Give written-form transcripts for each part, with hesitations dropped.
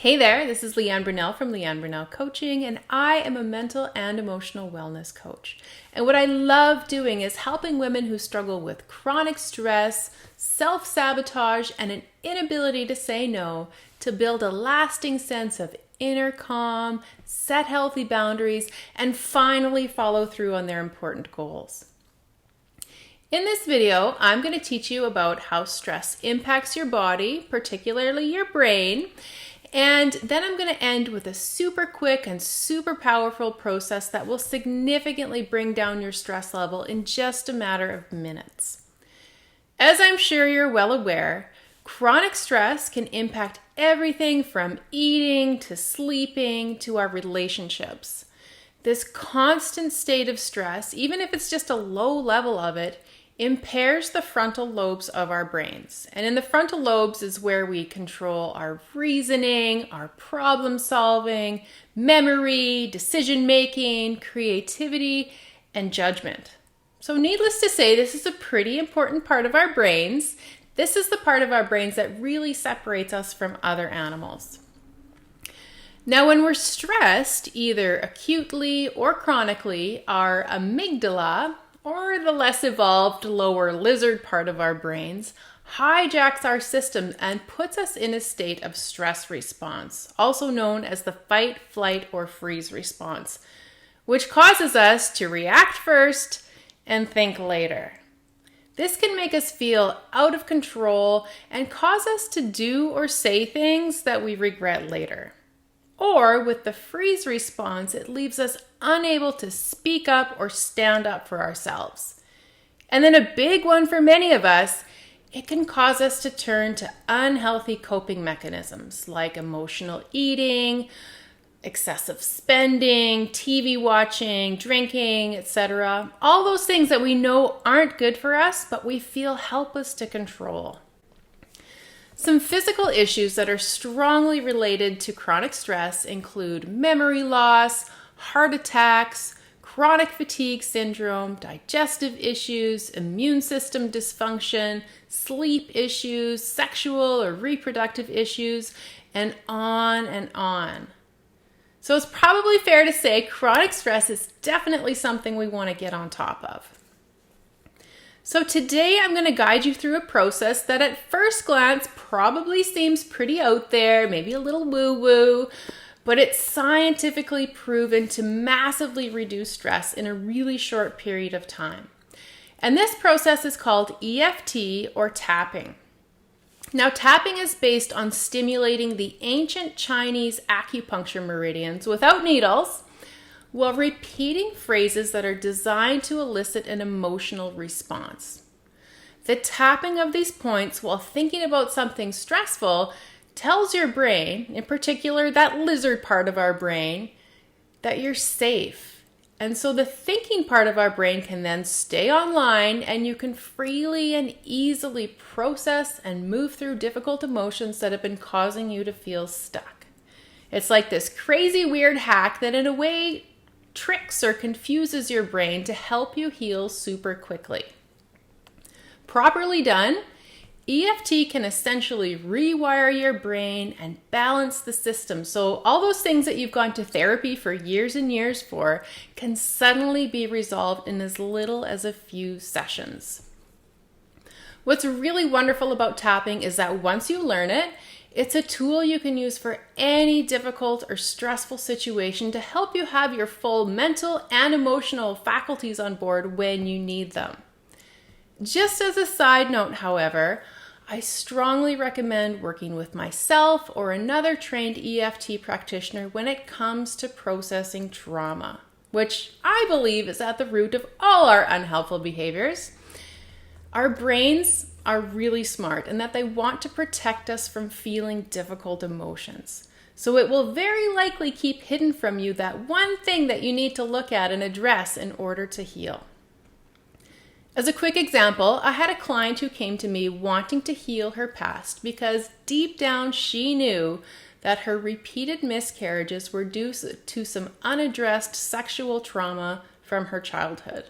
Hey there, this is Leanne Brunelle from Leanne Brunelle Coaching, and I am a mental and emotional wellness coach. And what I love doing is helping women who struggle with chronic stress, self-sabotage, and an inability to say no to build a lasting sense of inner calm, set healthy boundaries, and finally follow through on their important goals. In this video, I'm going to teach you about how stress impacts your body, particularly your brain. And then I'm going to end with a super quick and super powerful process that will significantly bring down your stress level in just a matter of minutes. As I'm sure you're well aware, chronic stress can impact everything from eating to sleeping to our relationships. This constant state of stress, even if it's just a low level of it, impairs the frontal lobes of our brains. And in the frontal lobes is where we control our reasoning, our problem solving, memory, decision making, creativity, and judgment. So needless to say, this is a pretty important part of our brains. This is the part of our brains that really separates us from other animals. Now, when we're stressed, either acutely or chronically, our amygdala, or the less evolved lower lizard part of our brains, hijacks our system and puts us in a state of stress response, also known as the fight, flight, or freeze response, which causes us to react first and think later. This can make us feel out of control and cause us to do or say things that we regret later. Or with the freeze response, it leaves us unable to speak up or stand up for ourselves. And then a big one for many of us, it can cause us to turn to unhealthy coping mechanisms like emotional eating, excessive spending, TV watching, drinking, etc. All those things that we know aren't good for us, but we feel helpless to control. Some physical issues that are strongly related to chronic stress include memory loss, heart attacks, chronic fatigue syndrome, digestive issues, immune system dysfunction, sleep issues, sexual or reproductive issues, and on and on. So it's probably fair to say chronic stress is definitely something we want to get on top of. So today I'm going to guide you through a process that at first glance probably seems pretty out there, maybe a little woo-woo, but it's scientifically proven to massively reduce stress in a really short period of time. And this process is called EFT or tapping. Now, tapping is based on stimulating the ancient Chinese acupuncture meridians without needles, while repeating phrases that are designed to elicit an emotional response. The tapping of these points while thinking about something stressful tells your brain, in particular that lizard part of our brain, that you're safe. And so the thinking part of our brain can then stay online and you can freely and easily process and move through difficult emotions that have been causing you to feel stuck. It's like this crazy weird hack that in a way tricks or confuses your brain to help you heal super quickly. Properly done, EFT can essentially rewire your brain and balance the system. So all those things that you've gone to therapy for years and years for can suddenly be resolved in as little as a few sessions. What's really wonderful about tapping is that once you learn it, it's a tool you can use for any difficult or stressful situation to help you have your full mental and emotional faculties on board when you need them. Just as a side note, however, I strongly recommend working with myself or another trained EFT practitioner when it comes to processing trauma, which I believe is at the root of all our unhelpful behaviors. Our brains are really smart and that they want to protect us from feeling difficult emotions. So it will very likely keep hidden from you that one thing that you need to look at and address in order to heal. As a quick example, I had a client who came to me wanting to heal her past because deep down she knew that her repeated miscarriages were due to some unaddressed sexual trauma from her childhood.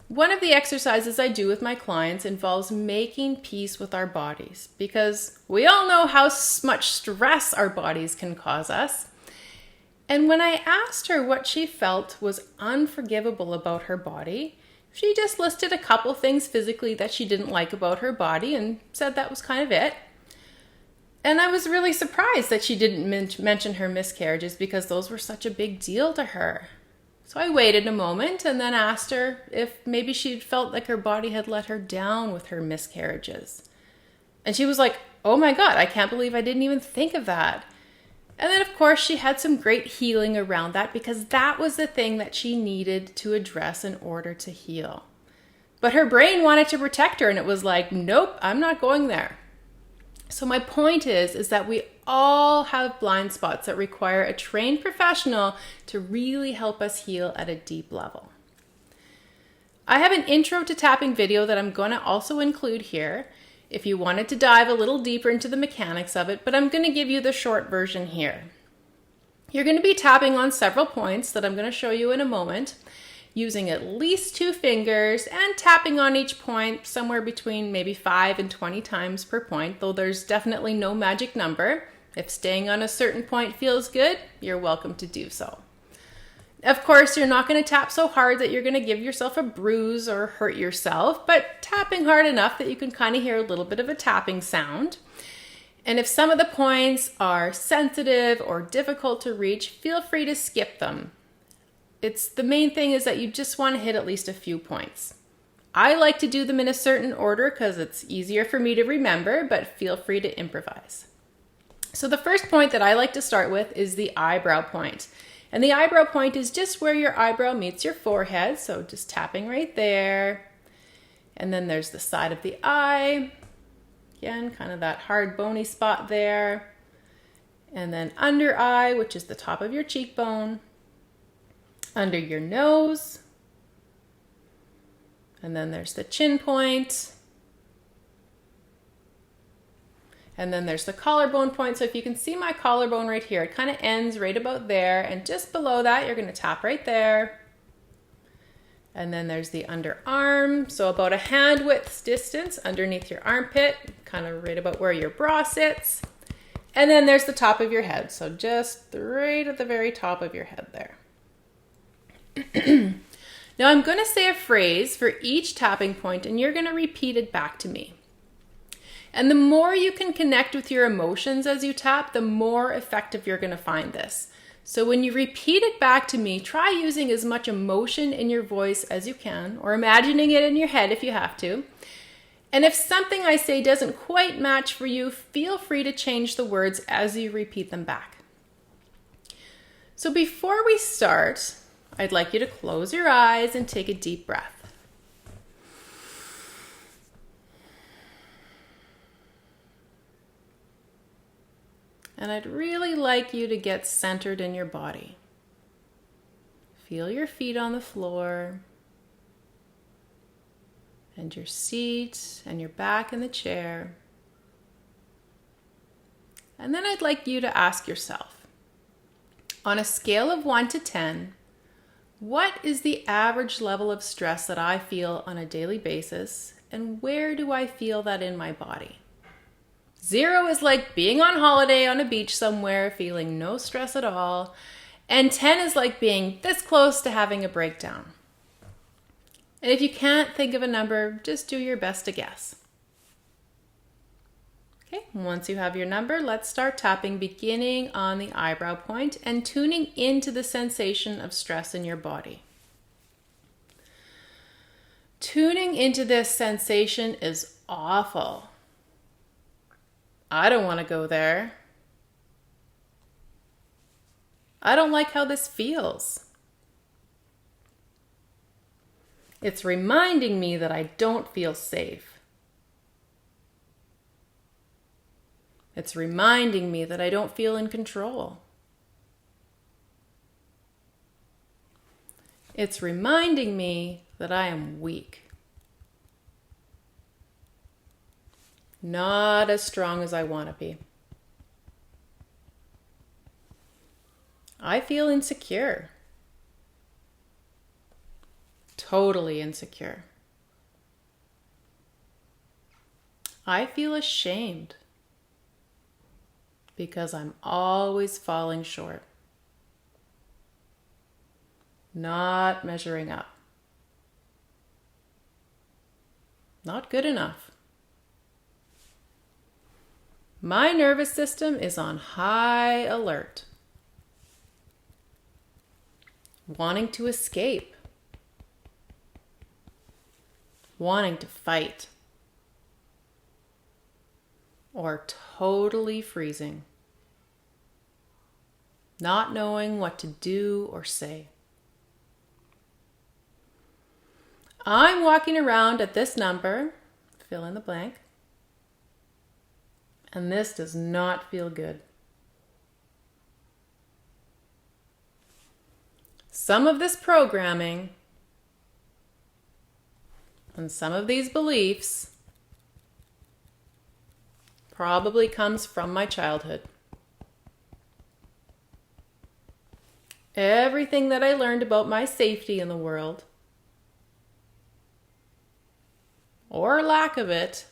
One of the exercises I do with my clients involves making peace with our bodies, because we all know how much stress our bodies can cause us. And when I asked her what she felt was unforgivable about her body, she just listed a couple things physically that she didn't like about her body and said that was kind of it. And I was really surprised that she didn't mention her miscarriages, because those were such a big deal to her. So I waited a moment and then asked her if maybe she felt like her body had let her down with her miscarriages. And she was like, "Oh my God, I can't believe I didn't even think of that." And then, of course, she had some great healing around that, because that was the thing that she needed to address in order to heal. But her brain wanted to protect her, and it was like, nope, I'm not going there. So my point is that we all have blind spots that require a trained professional to really help us heal at a deep level. I have an intro to tapping video that I'm going to also include here if you wanted to dive a little deeper into the mechanics of it, but I'm going to give you the short version here. You're going to be tapping on several points that I'm going to show you in a moment, using at least 2 fingers and tapping on each point somewhere between maybe 5 and 20 times per point, though there's definitely no magic number. If staying on a certain point feels good, you're welcome to do so. Of course, you're not going to tap so hard that you're going to give yourself a bruise or hurt yourself, but tapping hard enough that you can kind of hear a little bit of a tapping sound. And if some of the points are sensitive or difficult to reach, feel free to skip them. The main thing is that you just want to hit at least a few points. I like to do them in a certain order because it's easier for me to remember, but feel free to improvise. So the first point that I like to start with is the eyebrow point. And the eyebrow point is just where your eyebrow meets your forehead, so just tapping right there. And then there's the side of the eye. Again, kind of that hard bony spot there. And then under eye, which is the top of your cheekbone. Under your nose. And then there's the chin point. And then there's the collarbone point. So if you can see my collarbone right here, it kind of ends right about there. And just below that, you're going to tap right there. And then there's the underarm. So about a hand width distance underneath your armpit, kind of right about where your bra sits. And then there's the top of your head. So just right at the very top of your head there. Now I'm going to say a phrase for each tapping point, and you're going to repeat it back to me. And the more you can connect with your emotions as you tap, the more effective you're going to find this. So when you repeat it back to me, try using as much emotion in your voice as you can, or imagining it in your head if you have to. And if something I say doesn't quite match for you, feel free to change the words as you repeat them back. So before we start, I'd like you to close your eyes and take a deep breath. And I'd really like you to get centered in your body. Feel your feet on the floor, and your seat, and your back in the chair. And then I'd like you to ask yourself, on a scale of 1 to 10, what is the average level of stress that I feel on a daily basis, and where do I feel that in my body? 0 is like being on holiday on a beach somewhere, feeling no stress at all. And 10 is like being this close to having a breakdown. And if you can't think of a number, just do your best to guess. Okay, once you have your number, let's start tapping, beginning on the eyebrow point and tuning into the sensation of stress in your body. Tuning into this sensation is awful. I don't want to go there. I don't like how this feels. It's reminding me that I don't feel safe. It's reminding me that I don't feel in control. It's reminding me that I am weak. Not as strong as I want to be. I feel insecure. totally insecure. I feel ashamed because I'm always falling short, not measuring up, not good enough. My nervous system is on high alert, wanting to escape, wanting to fight, or totally freezing, not knowing what to do or say. I'm walking around at this number, fill in the blank, and this does not feel good. Some of this programming and some of these beliefs probably comes from my childhood. Everything that I learned about my safety in the world, or lack of it,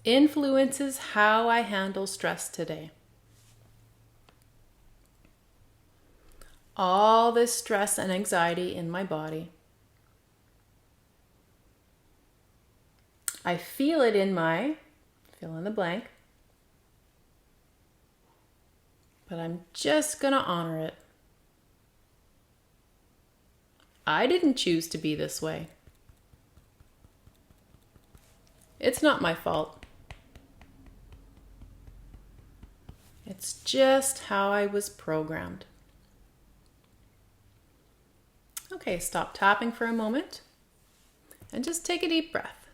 influences how I handle stress today. All this stress and anxiety in my body. I feel it in my, fill in the blank, but I'm just going to honor it. I didn't choose to be this way. It's not my fault. It's just how I was programmed. Okay, stop tapping for a moment and just take a deep breath.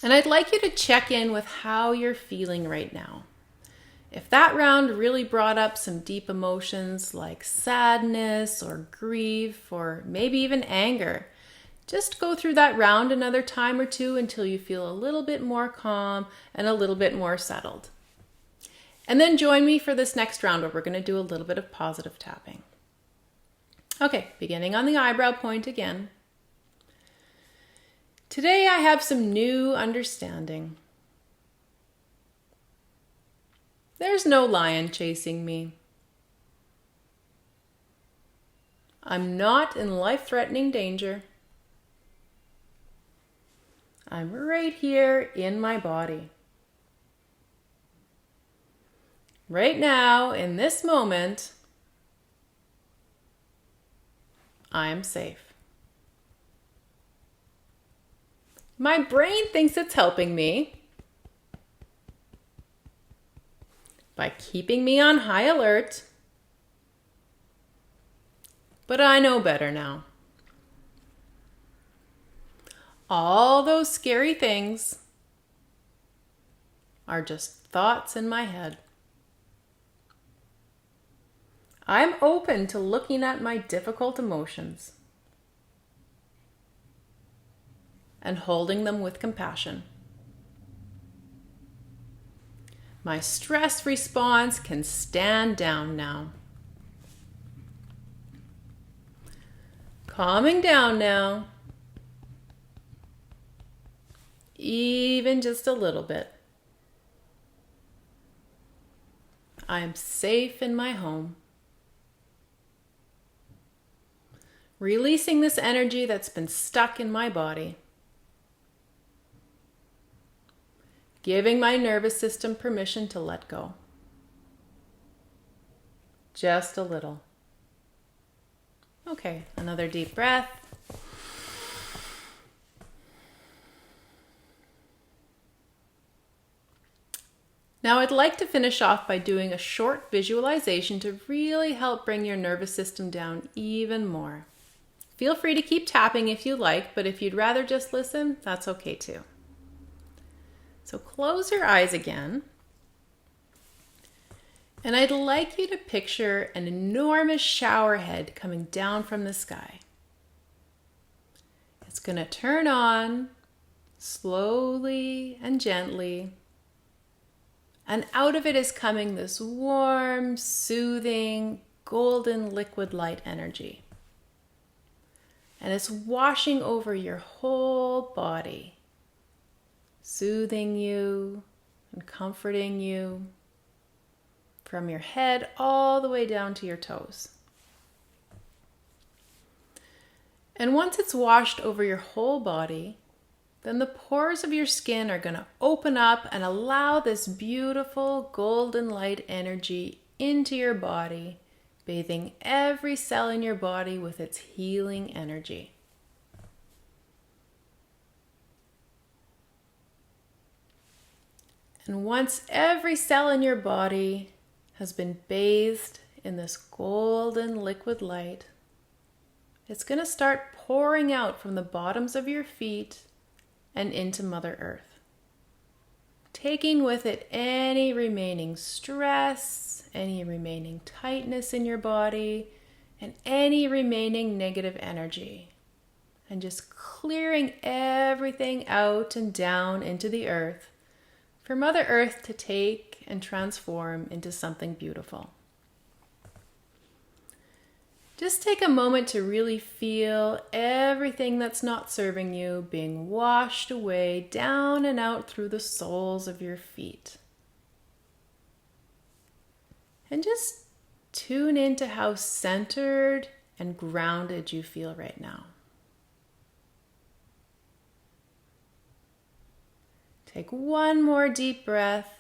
And I'd like you to check in with how you're feeling right now. If that round really brought up some deep emotions like sadness or grief or maybe even anger, just go through that round another time or two until you feel a little bit more calm and a little bit more settled. And then join me for this next round where we're going to do a little bit of positive tapping. Okay, beginning on the eyebrow point again. Today I have some new understanding. There's no lion chasing me. I'm not in life-threatening danger. I'm right here in my body. Right now, in this moment, I am safe. My brain thinks it's helping me by keeping me on high alert, but I know better now. All those scary things are just thoughts in my head. I'm open to looking at my difficult emotions and holding them with compassion. My stress response can stand down now. Calming down now, even just a little bit. I am safe in my home. Releasing this energy that's been stuck in my body. Giving my nervous system permission to let go. Just a little. Okay, another deep breath. Now I'd like to finish off by doing a short visualization to really help bring your nervous system down even more. Feel free to keep tapping if you like, but if you'd rather just listen, that's okay too. So close your eyes again. And I'd like you to picture an enormous shower head coming down from the sky. It's going to turn on slowly and gently And out of it is coming this warm, soothing, golden liquid light energy. And it's washing over your whole body, soothing you and comforting you from your head all the way down to your toes. And once it's washed over your whole body, then the pores of your skin are going to open up and allow this beautiful golden light energy into your body, bathing every cell in your body with its healing energy. And once every cell in your body has been bathed in this golden liquid light, it's going to start pouring out from the bottoms of your feet and into Mother Earth, taking with it any remaining stress, any remaining tightness in your body, and any remaining negative energy, and just clearing everything out and down into the earth for Mother Earth to take and transform into something beautiful. Just take a moment to really feel everything that's not serving you being washed away down and out through the soles of your feet. And just tune into how centered and grounded you feel right now. Take one more deep breath.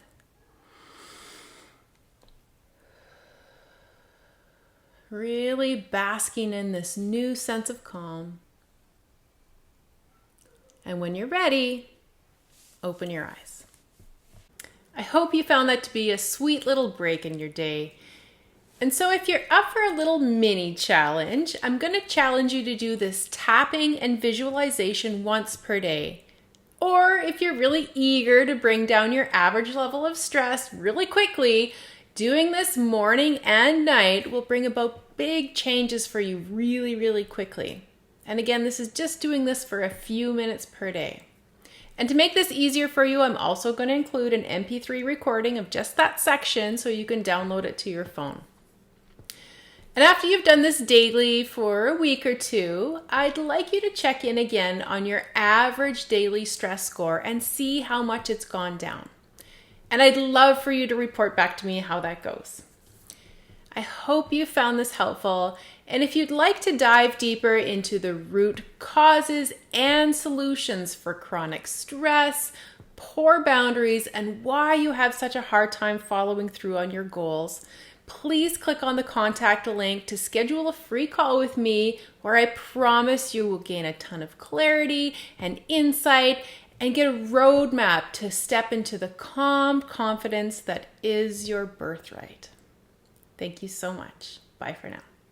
Really basking in this new sense of calm. And when you're ready, open your eyes. I hope you found that to be a sweet little break in your day. And so if you're up for a little mini challenge, I'm going to challenge you to do this tapping and visualization once per day. Or if you're really eager to bring down your average level of stress really quickly, doing this morning and night will bring about big changes for you really, really quickly. And again, this is just doing this for a few minutes per day. And to make this easier for you, I'm also going to include an MP3 recording of just that section so you can download it to your phone. And after you've done this daily for a week or two, I'd like you to check in again on your average daily stress score and see how much it's gone down. And I'd love for you to report back to me how that goes. I hope you found this helpful. And if you'd like to dive deeper into the root causes and solutions for chronic stress, poor boundaries, and why you have such a hard time following through on your goals, please click on the contact link to schedule a free call with me where I promise you will gain a ton of clarity and insight and get a roadmap to step into the calm confidence that is your birthright. Thank you so much. Bye for now.